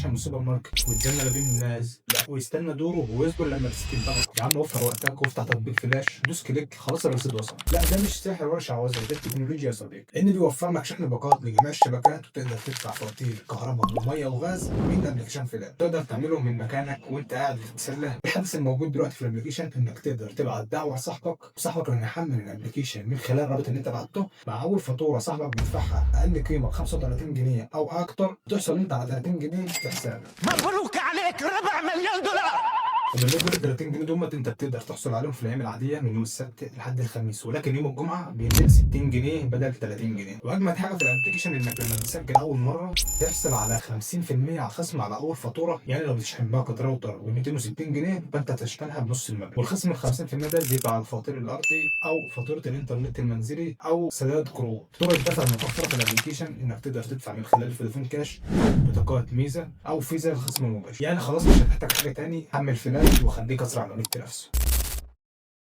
الابلكيشن من السوبر ماركت ويتجنى ما بين الناس، لا ويستنى دوره ويصبر لما الريسيت ينطبق. يا عم وفر وقتك وافتح تطبيق فلاش، دوس كليك خلاص الرصيد وصل. لا ده مش سحر ولا شعوذه، ده التكنولوجيا يا صديقي، لان بيوفر لك شحن باقات لجميع الشبكات، وتقدر تدفع فواتير كهرباء وميه وغاز من الابلكيشن فلاش. تقدر تعمله من مكانك وانت قاعد بتتسلى. الحدث الموجود دلوقتي في الابلكيشن انك تقدر تبعت دعوه لصاحبك، وصاحبك لما يحمل الابلكيشن من خلال الرابط اللي انت بعته، مع اول فاتوره صاحبك بيدفعها اقل قيمه 35 جنيه او اكتر، تحصل انت على 30 جنيه في حسابك. مبروك عليك 4 مليون دولار. وبالنسبه لل 30 جنيه دول انت بتقدر تحصل عليهم في الايام العاديه من يوم السبت لحد الخميس، ولكن يوم الجمعه بينزل 60 جنيه بدل 30 جنيه. واجمد حاجه في الابلكيشن انك لما بتسجل اول مره تحصل على 50% على خصم على اول فاتوره. يعني لو بتشحن باقه راوتر ب 260 جنيه فانت هتشحنها بنص المبلغ، والخصم ال 50% ده بيبقى على الفواتير الارضي او فاتوره الانترنت المنزلي او سداد قروض. طرق الدفع المتوفره في الابلكيشن انك تقدر تدفع من خلال فودافون كاش، بطاقات ميزه او فيزا الخصم المباشر. يعني خلاص مش هتحتاج حاجه تاني، حمل فلاش وخليك اسرع من النت نفسه.